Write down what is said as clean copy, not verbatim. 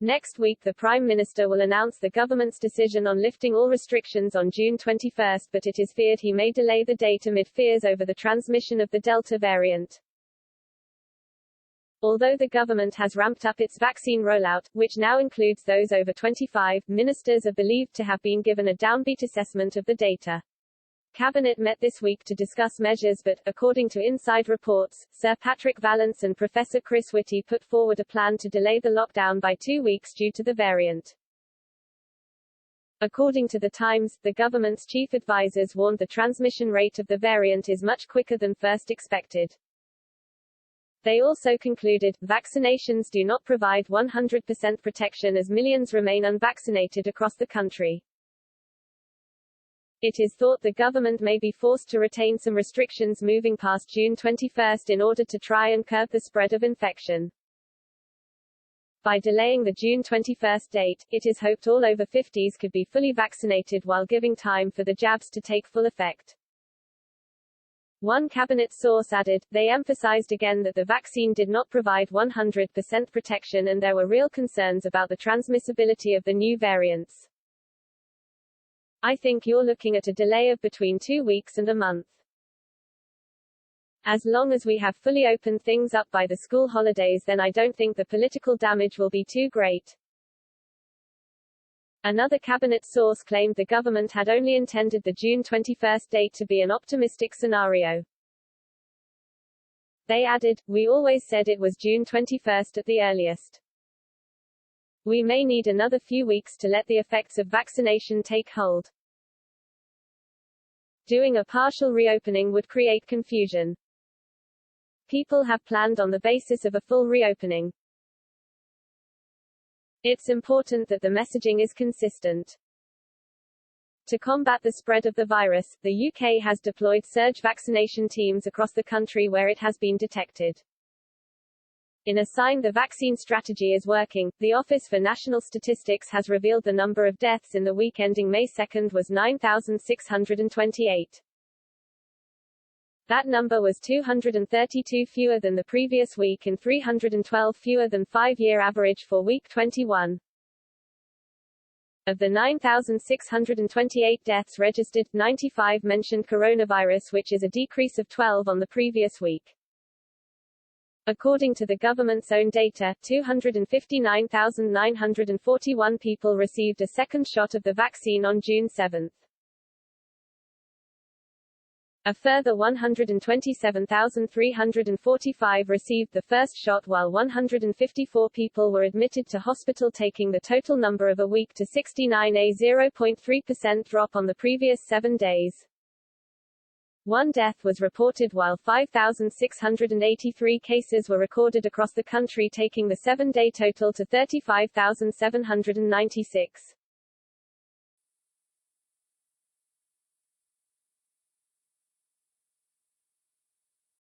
Next week the Prime Minister will announce the government's decision on lifting all restrictions on June 21, but it is feared he may delay the date amid fears over the transmission of the Delta variant. Although the government has ramped up its vaccine rollout, which now includes those over 25, ministers are believed to have been given a downbeat assessment of the data. Cabinet met this week to discuss measures but, according to inside reports, Sir Patrick Vallance and Professor Chris Whitty put forward a plan to delay the lockdown by 2 weeks due to the variant. According to The Times, the government's chief advisors warned the transmission rate of the variant is much quicker than first expected. They also concluded, vaccinations do not provide 100% protection as millions remain unvaccinated across the country. It is thought the government may be forced to retain some restrictions moving past June 21 in order to try and curb the spread of infection. By delaying the June 21 date, it is hoped all over 50s could be fully vaccinated while giving time for the jabs to take full effect. One cabinet source added, they emphasized again that the vaccine did not provide 100% protection and there were real concerns about the transmissibility of the new variants. I think you're looking at a delay of between 2 weeks and a month. As long as we have fully opened things up by the school holidays, then I don't think the political damage will be too great. Another cabinet source claimed the government had only intended the June 21 date to be an optimistic scenario. They added, we always said it was June 21 at the earliest. We may need another few weeks to let the effects of vaccination take hold. Doing a partial reopening would create confusion. People have planned on the basis of a full reopening. It's important that the messaging is consistent. To combat the spread of the virus, the UK has deployed surge vaccination teams across the country where it has been detected. In a sign the vaccine strategy is working, the Office for National Statistics has revealed the number of deaths in the week ending May 2 was 9,628. That number was 232 fewer than the previous week and 312 fewer than 5-year average for week 21. Of the 9,628 deaths registered, 95 mentioned coronavirus, which is a decrease of 12 on the previous week. According to the government's own data, 259,941 people received a second shot of the vaccine on June 7. A further 127,345 received the first shot while 154 people were admitted to hospital, taking the total number of a week to 69, a 0.3% drop on the previous 7 days. One death was reported while 5,683 cases were recorded across the country, taking the 7-day total to 35,796.